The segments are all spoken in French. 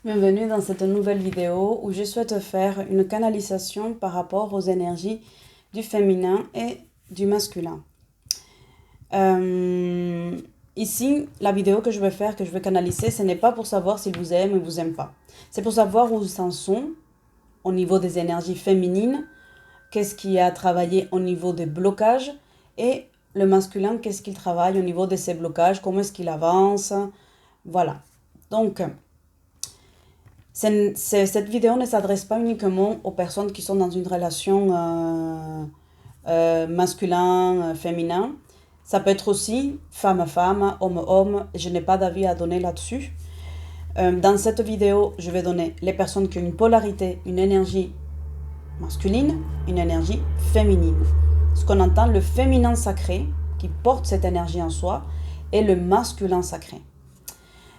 Bienvenue dans cette nouvelle vidéo où je souhaite faire une canalisation par rapport aux énergies du féminin et du masculin. Ici, la vidéo que je vais faire, que je vais canaliser, ce n'est pas pour savoir s'ils vous aiment ou vous aiment pas. C'est pour savoir où ils en sont au niveau des énergies féminines, qu'est-ce qui a travaillé au niveau des blocages et le masculin, qu'est-ce qu'il travaille au niveau de ces blocages, comment est-ce qu'il avance, voilà. Donc, cette vidéo ne s'adresse pas uniquement aux personnes qui sont dans une relation masculin-féminin. Ça peut être aussi femme à femme, homme à homme. Je n'ai pas d'avis à donner là-dessus. Dans cette vidéo, je vais donner les personnes qui ont une polarité, une énergie masculine, une énergie féminine. Ce qu'on entend, le féminin sacré, qui porte cette énergie en soi, et le masculin sacré.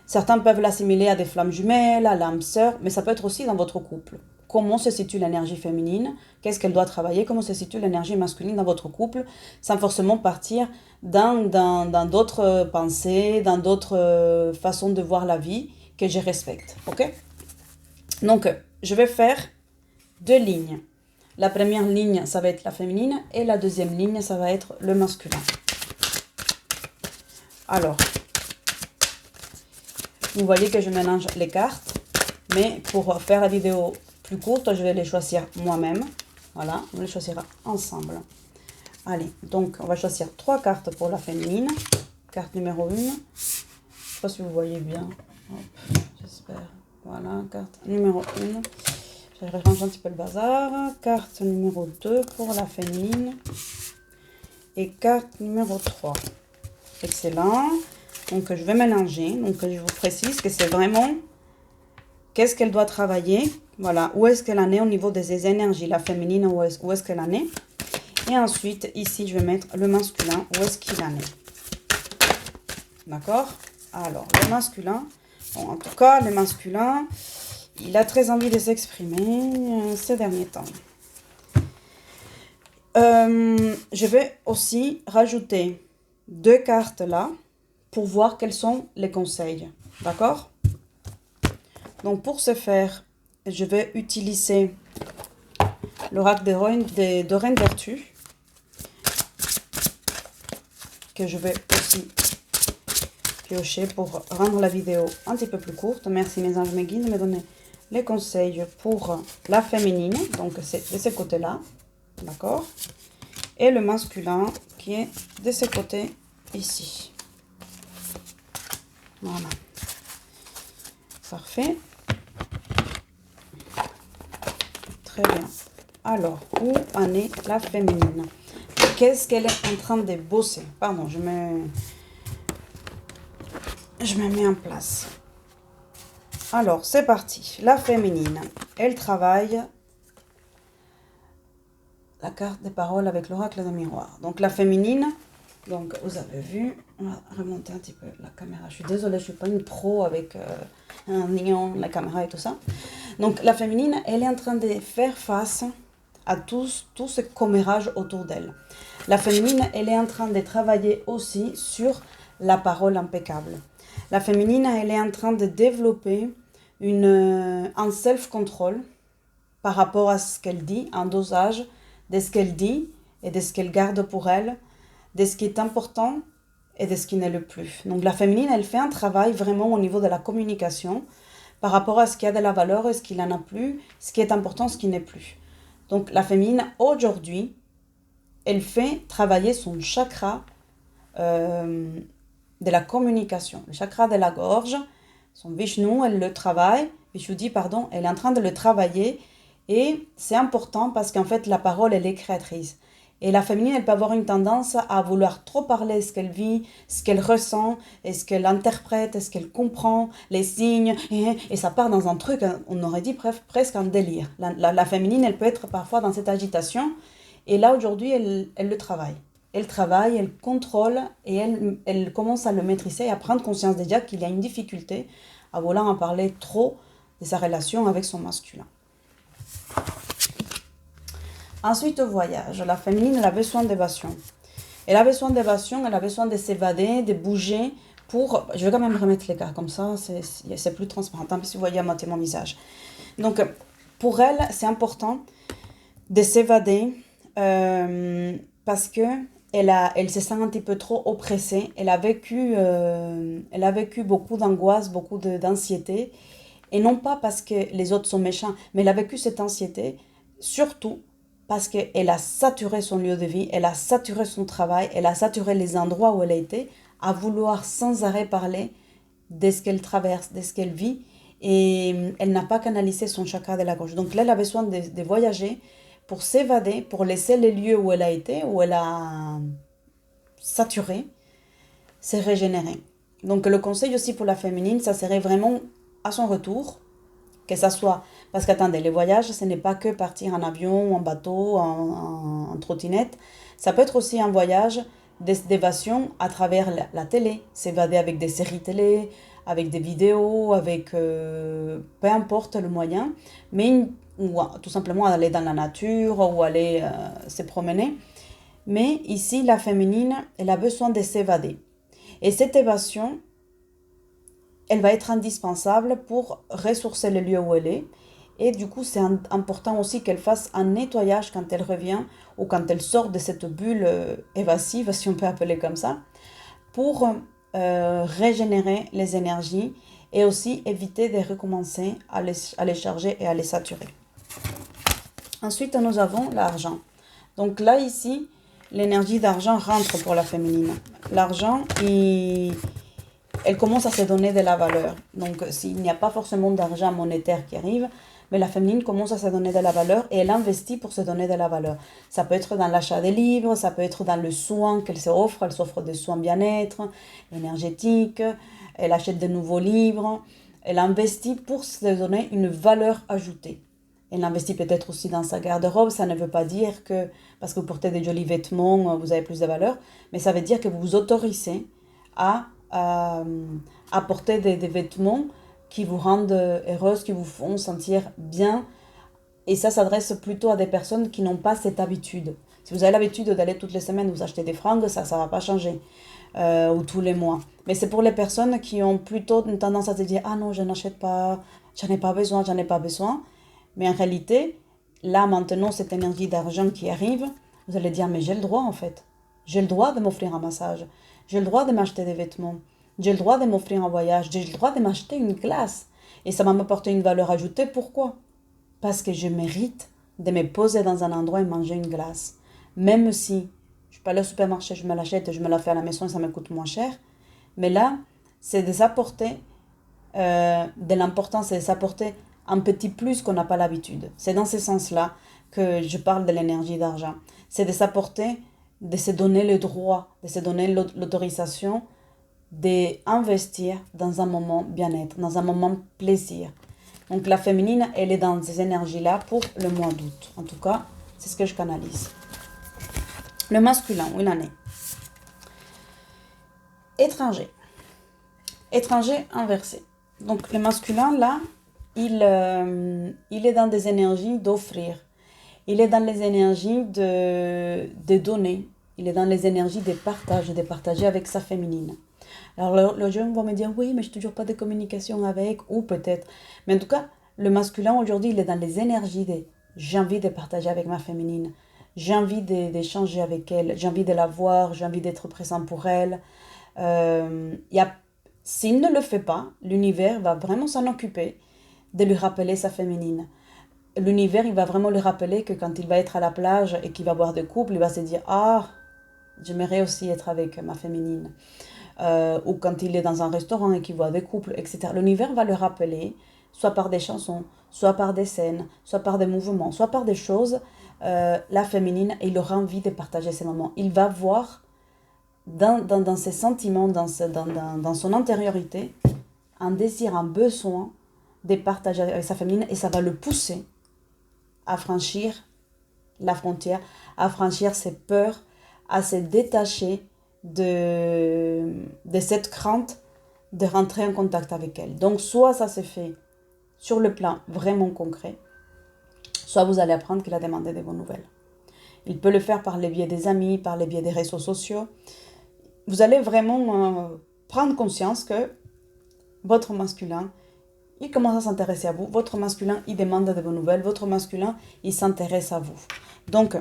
Certains peuvent l'assimiler à des flammes jumelles, à l'âme sœur, mais ça peut être aussi dans votre couple. Comment se situe l'énergie féminine? Qu'est-ce qu'elle doit travailler? Comment se situe l'énergie masculine dans votre couple? Sans forcément partir dans d'autres pensées, dans d'autres façons de voir la vie que je respecte. Ok? Donc, je vais faire 2 lignes. La première ligne, ça va être la féminine, et la deuxième ligne, ça va être le masculin. Alors, vous voyez que je mélange les cartes, mais pour faire la vidéo plus courte, je vais les choisir moi-même. Voilà, on les choisira ensemble. Allez, donc on va choisir 3 cartes pour la féminine. Carte numéro 1. Je ne sais pas si vous voyez bien. J'espère. Voilà, carte numéro 1. Je vais ranger un petit peu le bazar. Carte numéro 2 pour la féminine. Et carte numéro 3. Excellent. Donc, je vais mélanger. Donc, je vous précise que c'est vraiment qu'est-ce qu'elle doit travailler. Voilà, où est-ce qu'elle en est au niveau des énergies. La féminine, où est-ce qu'elle en est. Et ensuite, ici, je vais mettre le masculin, où est-ce qu'il en est. D'accord? Alors, le masculin, bon, en tout cas, le masculin, il a très envie de s'exprimer ces derniers temps. Je vais aussi rajouter 2 cartes là, pour voir quels sont les conseils. D'accord? Donc, pour ce faire, je vais utiliser l'oracle de Reine Vertu, que je vais aussi piocher pour rendre la vidéo un petit peu plus courte. Merci mes anges, mes guides, de me donner les conseils pour la féminine. Donc, c'est de ce côté-là. D'accord? Et le masculin qui est de ce côté ici. Voilà. Parfait. Très bien. Alors, où en est la féminine? Qu'est-ce qu'elle est en train de bosser? Pardon, je me mets en place. Alors, c'est parti. La féminine, elle travaille la carte des paroles avec l'oracle de miroir. Donc, la féminine, donc vous avez vu, on va remonter un petit peu la caméra. Je suis désolée, je ne suis pas une pro avec un néon, la caméra et tout ça. Donc, la féminine, elle est en train de faire face à tout ce commérage autour d'elle. La féminine, elle est en train de travailler aussi sur la parole impeccable. La féminine, elle est en train de développer un self-control par rapport à ce qu'elle dit, un dosage de ce qu'elle dit et de ce qu'elle garde pour elle, de ce qui est important et de ce qui n'est le plus. Donc la féminine, elle fait un travail vraiment au niveau de la communication par rapport à ce qui a de la valeur et ce qui n'en a plus, ce qui est important, ce qui n'est plus. Donc la féminine, aujourd'hui, elle fait travailler son chakra de la communication, le chakra de la gorge, son Vishnu, elle le travaille, Vishuddhi, pardon, elle est en train de le travailler et c'est important parce qu'en fait la parole, elle est créatrice. Et la féminine, elle peut avoir une tendance à vouloir trop parler ce qu'elle vit, ce qu'elle ressent, et ce qu'elle interprète, est-ce qu'elle comprend, les signes, et ça part dans un truc, on aurait dit presque un délire. La féminine, elle peut être parfois dans cette agitation, et là aujourd'hui, elle le travaille. Elle travaille, elle contrôle, et elle commence à le maîtriser et à prendre conscience déjà qu'il y a une difficulté à vouloir en parler trop de sa relation avec son masculin. Ensuite, au voyage, la féminine, elle a besoin d'évasion. Elle a besoin d'évasion, elle a besoin de s'évader, de bouger Je vais quand même remettre les cartes comme ça, c'est plus transparent. Tant pis si vous voyez à moitié mon visage. Donc, pour elle, c'est important de s'évader parce que elle se sent un petit peu trop oppressée. Elle a vécu beaucoup d'angoisse, beaucoup d'anxiété. Et non pas parce que les autres sont méchants, mais elle a vécu cette anxiété, surtout parce qu'elle a saturé son lieu de vie, elle a saturé son travail, elle a saturé les endroits où elle a été, à vouloir sans arrêt parler de ce qu'elle traverse, de ce qu'elle vit, et elle n'a pas canalisé son chakra de la gorge. Donc là, elle a besoin de voyager pour s'évader, pour laisser les lieux où elle a été, où elle a saturé, se régénérer. Donc le conseil aussi pour la féminine, ça serait vraiment à son retour, que ça soit... Parce qu'attendez, les voyages, ce n'est pas que partir en avion, en bateau, en trottinette. Ça peut être aussi un voyage d'évasion à travers la télé. S'évader avec des séries télé, avec des vidéos, avec... peu importe le moyen. Ou tout simplement aller dans la nature ou aller se promener. Mais ici, la féminine, elle a besoin de s'évader. Et cette évasion, elle va être indispensable pour ressourcer le lieu où elle est. Et du coup, c'est important aussi qu'elle fasse un nettoyage quand elle revient ou quand elle sort de cette bulle évasive, si on peut appeler comme ça, pour régénérer les énergies et aussi éviter de recommencer à les charger et à les saturer. Ensuite, nous avons l'argent. Donc là, ici, l'énergie d'argent rentre pour la féminine. L'argent, elle commence à se donner de la valeur. Donc, s'il n'y a pas forcément d'argent monétaire qui arrive, mais la féminine commence à se donner de la valeur et elle investit pour se donner de la valeur. Ça peut être dans l'achat des livres, ça peut être dans le soin qu'elle s'offre. Elle s'offre des soins bien-être, énergétiques, elle achète de nouveaux livres. Elle investit pour se donner une valeur ajoutée. Elle investit peut-être aussi dans sa garde-robe. Ça ne veut pas dire que, parce que vous portez des jolis vêtements, vous avez plus de valeur, mais ça veut dire que vous vous autorisez à porter des vêtements qui vous rendent heureuse, qui vous font sentir bien. Et ça s'adresse plutôt à des personnes qui n'ont pas cette habitude. Si vous avez l'habitude d'aller toutes les semaines vous acheter des fringues, ça ne va pas changer. Ou tous les mois. Mais c'est pour les personnes qui ont plutôt une tendance à se dire « Ah non, je n'achète pas, j'en ai pas besoin, j'en ai pas besoin ». Mais en réalité, là maintenant, cette énergie d'argent qui arrive, vous allez dire « Mais j'ai le droit en fait. J'ai le droit de m'offrir un massage. J'ai le droit de m'acheter des vêtements. J'ai le droit de m'offrir un voyage. J'ai le droit de m'acheter une glace. Et ça va m'apporter une valeur ajoutée. Pourquoi ? Parce que je mérite de me poser dans un endroit et manger une glace. Même si je ne vais pas aller au supermarché, je me l'achète, je me la fais à la maison et ça me coûte moins cher. Mais là, c'est de s'apporter de l'importance, c'est de s'apporter un petit plus qu'on n'a pas l'habitude. C'est dans ce sens-là que je parle de l'énergie d'argent. C'est de s'apporter, de se donner le droit, de se donner l'autorisation d'investir dans un moment bien-être, dans un moment plaisir. Donc la féminine, elle est dans ces énergies-là pour le mois d'août. En tout cas, c'est ce que je canalise. Le masculin, où il en est. Étranger. Étranger inversé. Donc le masculin, là, il est dans des énergies d'offrir. Il est dans les énergies de donner. Il est dans les énergies de partager avec sa féminine. Alors le jeune va me dire, oui, mais je n'ai toujours pas de communication avec, ou peut-être. Mais en tout cas, le masculin aujourd'hui, il est dans les énergies de j'ai envie de partager avec ma féminine. J'ai envie d'échanger avec elle. J'ai envie de la voir. J'ai envie d'être présent pour elle. S'il ne le fait pas, l'univers va vraiment s'en occuper de lui rappeler sa féminine. L'univers, il va vraiment lui rappeler que quand il va être à la plage et qu'il va voir des couples, il va se dire « Ah, j'aimerais aussi être avec ma féminine. » Ou quand il est dans un restaurant et qu'il voit des couples, etc. L'univers va le rappeler, soit par des chansons, soit par des scènes, soit par des mouvements, soit par des choses, la féminine, et il aura envie de partager ces moments. Il va voir dans ses sentiments, dans son intériorité, un désir, un besoin de partager avec sa féminine, et ça va le pousser à franchir la frontière, à franchir ses peurs, à se détacher de cette crainte de rentrer en contact avec elle. Donc soit ça se fait sur le plan vraiment concret, soit vous allez apprendre qu'il a demandé des bonnes nouvelles. Il peut le faire par le biais des amis, par le biais des réseaux sociaux. Vous allez vraiment prendre conscience que votre masculin, il commence à s'intéresser à vous. Votre masculin, il demande de vos nouvelles. Votre masculin, il s'intéresse à vous. Donc,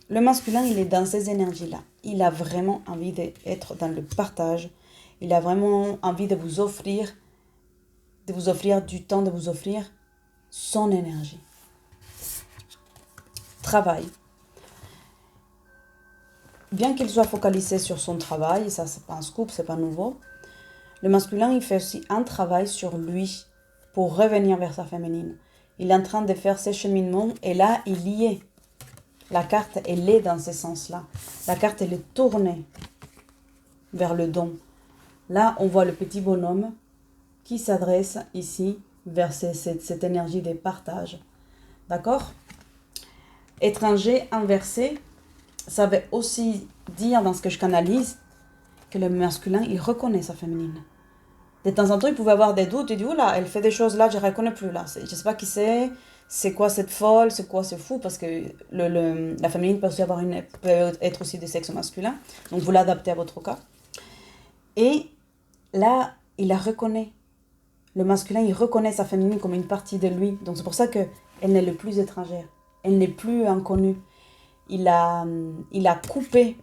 le masculin, il est dans ces énergies-là. Il a vraiment envie d'être dans le partage. Il a vraiment envie de vous offrir du temps, de vous offrir son énergie. Travail. Bien qu'il soit focalisé sur son travail, ça c'est pas un scoop, c'est pas nouveau, le masculin, il fait aussi un travail sur lui pour revenir vers sa féminine. Il est en train de faire ses cheminements et là, il y est. La carte, elle est dans ce sens-là. La carte, elle est tournée vers le don. Là, on voit le petit bonhomme qui s'adresse ici vers cette énergie de partage. D'accord? Étranger inversé, ça veut aussi dire, dans ce que je canalise, que le masculin, il reconnaît sa féminine. De temps en temps, il pouvait avoir des doutes. Il dit, oula, elle fait des choses là, je ne reconnais plus là. Je ne sais pas qui c'est quoi cette folle, c'est quoi ce fou, parce que la féminine peut être aussi de sexe masculin. Donc, vous l'adaptez à votre cas. Et là, il la reconnaît. Le masculin, il reconnaît sa féminine comme une partie de lui. Donc, c'est pour ça qu'elle n'est plus étrangère. Elle n'est plus inconnue. Il a coupé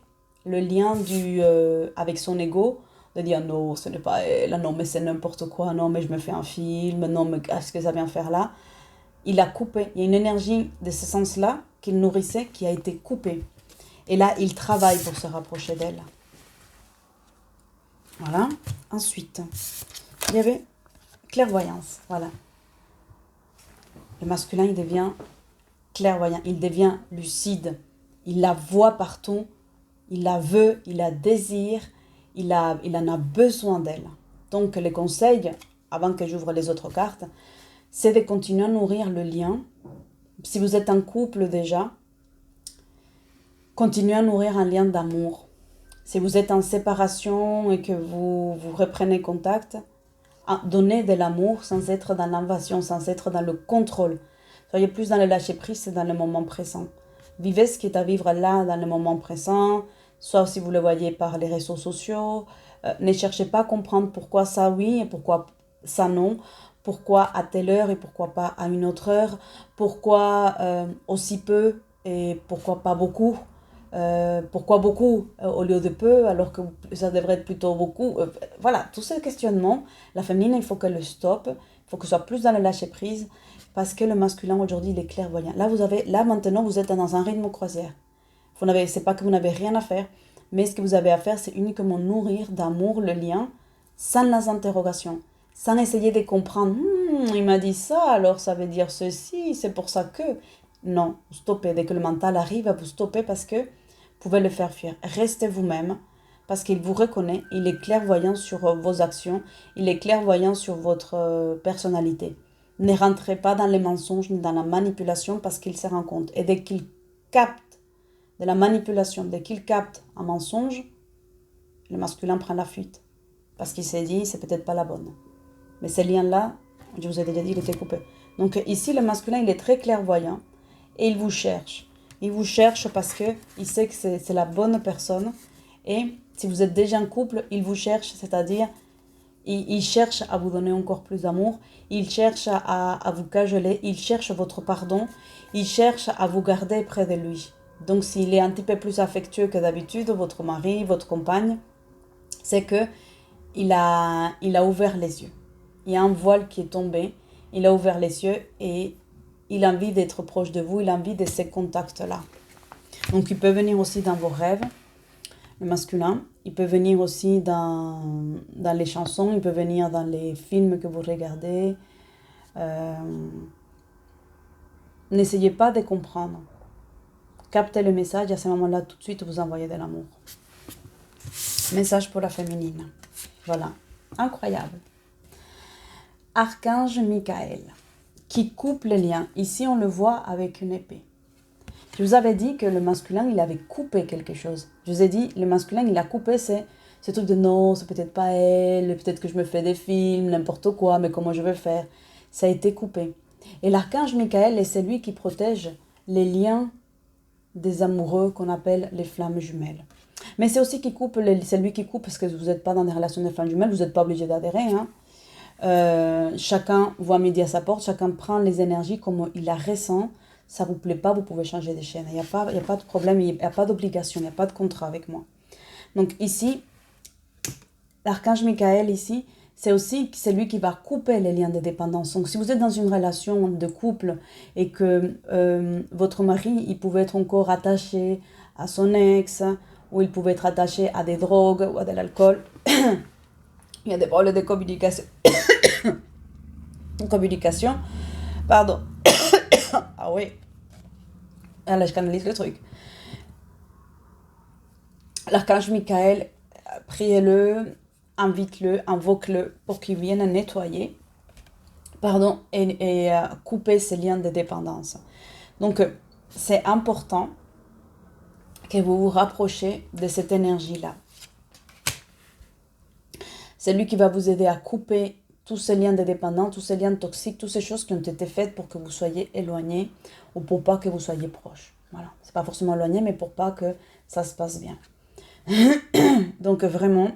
le lien avec son ego, de dire non, ce n'est pas elle, non, mais c'est n'importe quoi, non, mais je me fais un film, non, mais qu'est-ce que ça vient faire là? Il a coupé. Il y a une énergie de ce sens-là qu'il nourrissait qui a été coupée. Et là, il travaille pour se rapprocher d'elle. Voilà. Ensuite, il y avait clairvoyance. Voilà. Le masculin, il devient clairvoyant, il devient lucide. Il la voit partout, il la veut, il la désire, il en a besoin d'elle. Donc, les conseils, avant que j'ouvre les autres cartes, c'est de continuer à nourrir le lien. Si vous êtes en couple déjà, continuez à nourrir un lien d'amour. Si vous êtes en séparation et que vous reprenez contact, donnez de l'amour sans être dans l'invasion, sans être dans le contrôle. Soyez plus dans le lâcher-prise et dans le moment présent. Vivez ce qui est à vivre là, dans le moment présent, soit si vous le voyez par les réseaux sociaux. Ne cherchez pas à comprendre pourquoi ça oui et pourquoi ça non, pourquoi à telle heure et pourquoi pas à une autre heure, pourquoi aussi peu et pourquoi pas beaucoup. Pourquoi beaucoup au lieu de peu alors que ça devrait être plutôt beaucoup. Voilà, tous ces questionnements, la féminine, il faut qu'elle le stoppe, il faut que ce soit plus dans le lâcher prise parce que le masculin aujourd'hui, il est clairvoyant. Là maintenant, vous êtes dans un rythme croisière. C'est pas que vous n'avez rien à faire, mais ce que vous avez à faire, c'est uniquement nourrir d'amour le lien sans les interrogations, sans essayer de comprendre. Il m'a dit ça, alors ça veut dire ceci, c'est pour ça que. Non, stoppez. Dès que le mental arrive à vous stopper parce que vous pouvez le faire fuir. Restez vous-même parce qu'il vous reconnaît. Il est clairvoyant sur vos actions. Il est clairvoyant sur votre personnalité. Ne rentrez pas dans les mensonges ni dans la manipulation parce qu'il se rend compte. Et dès qu'il capte de la manipulation, dès qu'il capte un mensonge, le masculin prend la fuite. Parce qu'il s'est dit, c'est peut-être pas la bonne. Mais ces liens-là, je vous ai déjà dit, il était coupé. Donc ici, le masculin, il est très clairvoyant. Et il vous cherche. Il vous cherche parce qu'il sait que c'est la bonne personne. Et si vous êtes déjà en couple, il vous cherche, c'est-à-dire, il cherche à vous donner encore plus d'amour. Il cherche à vous cajoler. Il cherche votre pardon. Il cherche à vous garder près de lui. Donc, s'il est un petit peu plus affectueux que d'habitude, votre mari, votre compagne, c'est que il a ouvert les yeux. Il y a un voile qui est tombé. Il a ouvert les yeux et il a envie d'être proche de vous, il a envie de ces contacts-là. Donc, il peut venir aussi dans vos rêves, le masculin. Il peut venir aussi dans les chansons, il peut venir dans les films que vous regardez. N'essayez pas de comprendre. Captez le message, à ce moment-là, tout de suite, vous envoyez de l'amour. Message pour la féminine. Voilà, incroyable. Archange Michael, qui coupe les liens. Ici, on le voit avec une épée. Je vous avais dit que le masculin, il avait coupé quelque chose. Je vous ai dit, le masculin, il a coupé ce truc de non, c'est peut-être pas elle, peut-être que je me fais des films, n'importe quoi, mais comment je vais faire? Ça a été coupé. Et l'archange Michael est celui qui protège les liens des amoureux qu'on appelle les flammes jumelles. Mais c'est aussi qui coupe, c'est lui qui coupe parce que vous n'êtes pas dans des relations de flamme jumelle, vous n'êtes pas obligé d'adhérer. Hein. Chacun voit midi à sa porte, chacun prend les énergies comme il la ressent. Ça vous plaît pas, vous pouvez changer de chaîne. Il n'y a pas de problème, il n'y a pas d'obligation, il n'y a pas de contrat avec moi. Donc ici, l'archange Michael ici, c'est aussi lui qui va couper les liens de dépendance. Donc si vous êtes dans une relation de couple et que votre mari, il pouvait être encore attaché à son ex, ou il pouvait être attaché à des drogues ou à de l'alcool, il y a des problèmes de communication. Communication, pardon. Ah oui. Ah là, je canalise le truc. L'archange Michael, priez-le, invite-le, invoque-le pour qu'il vienne nettoyer, pardon, et couper ces liens de dépendance. Donc, c'est important que vous vous rapprochez de cette énergie-là. C'est lui qui va vous aider à couper tous ces liens de dépendance, tous ces liens toxiques, toutes ces choses qui ont été faites pour que vous soyez éloignés ou pour pas que vous soyez proches. Voilà, c'est pas forcément éloigné, mais pour pas que ça se passe bien. Donc vraiment,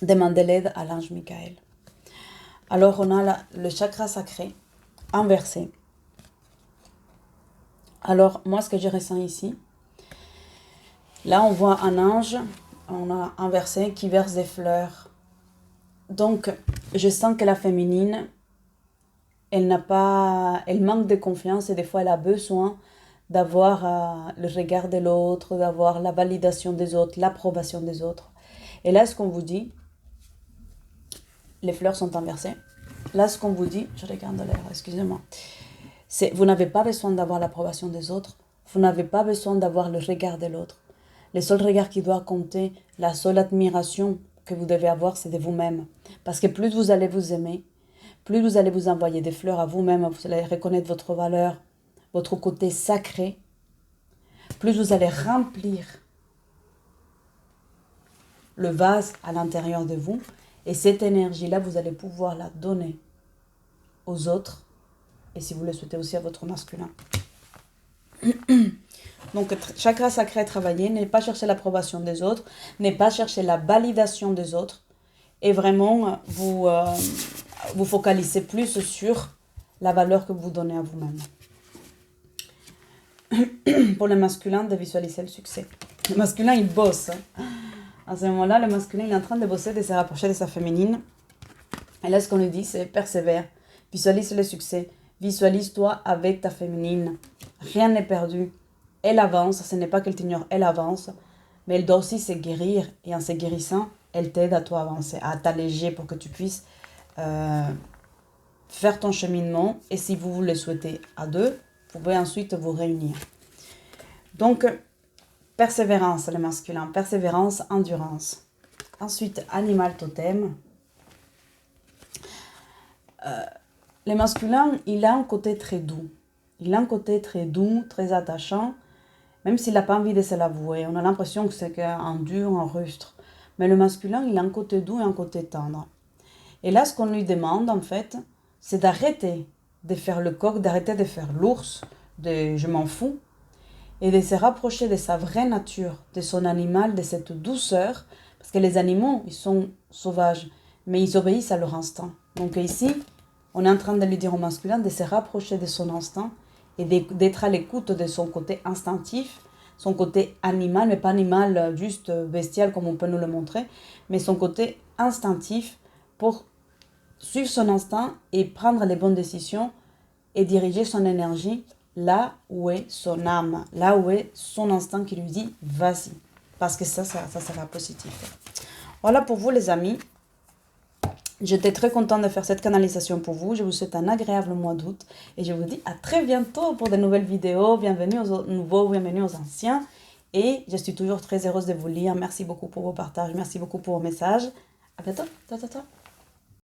demandez l'aide à l'ange Michael. Alors on a le chakra sacré inversé. Alors moi, ce que je ressens ici, là on voit un ange, on a inversé qui verse des fleurs. Donc je sens que la féminine, elle manque de confiance et des fois elle a besoin d'avoir le regard de l'autre, d'avoir la validation des autres, l'approbation des autres. Et là, ce qu'on vous dit, les fleurs sont inversées. Là, ce qu'on vous dit, je regarde l'air, excusez-moi, c'est vous n'avez pas besoin d'avoir l'approbation des autres, vous n'avez pas besoin d'avoir le regard de l'autre. Le seul regard qui doit compter, la seule admiration que vous devez avoir, c'est de vous-même. Parce que plus vous allez vous aimer, plus vous allez vous envoyer des fleurs à vous-même, vous allez reconnaître votre valeur, votre côté sacré, plus vous allez remplir le vase à l'intérieur de vous, et cette énergie-là, vous allez pouvoir la donner aux autres, et si vous le souhaitez aussi à votre masculin. Donc, chakra sacré travailler, n'est pas chercher l'approbation des autres, n'est pas chercher la validation des autres, et vraiment vous focalisez plus sur la valeur que vous donnez à vous-même. Pour le masculin, de visualiser le succès. Le masculin, il bosse. À ce moment-là, le masculin, il est en train de bosser, de se rapprocher de sa féminine. Et là, ce qu'on lui dit, c'est persévère, visualise le succès, visualise-toi avec ta féminine. Rien n'est perdu. Elle avance, ce n'est pas qu'elle t'ignore, elle avance, mais elle doit aussi se guérir. Et en se guérissant, elle t'aide à toi avancer, à t'alléger pour que tu puisses faire ton cheminement. Et si vous le souhaitez à deux, vous pouvez ensuite vous réunir. Donc, persévérance, le masculin. Persévérance, endurance. Ensuite, animal totem. Le masculin, il a un côté très doux. Il a un côté très doux, très attachant, même s'il n'a pas envie de se l'avouer. On a l'impression que c'est un dur, un rustre. Mais le masculin, il a un côté doux et un côté tendre. Et là, ce qu'on lui demande, en fait, c'est d'arrêter de faire le coq, d'arrêter de faire l'ours, de je m'en fous, et de se rapprocher de sa vraie nature, de son animal, de cette douceur, parce que les animaux, ils sont sauvages, mais ils obéissent à leur instinct. Donc ici, on est en train de lui dire au masculin de se rapprocher de son instinct et d'être à l'écoute de son côté instinctif, son côté animal, mais pas animal juste bestial comme on peut nous le montrer, mais son côté instinctif pour suivre son instinct et prendre les bonnes décisions et diriger son énergie là où est son âme, là où est son instinct qui lui dit « vas-y ». Parce que ça sera positif. Voilà pour vous les amis. J'étais très contente de faire cette canalisation pour vous. Je vous souhaite un agréable mois d'août. Et je vous dis à très bientôt pour de nouvelles vidéos. Bienvenue aux nouveaux, bienvenue aux anciens. Et je suis toujours très heureuse de vous lire. Merci beaucoup pour vos partages. Merci beaucoup pour vos messages. À bientôt. Ciao, ciao, ciao.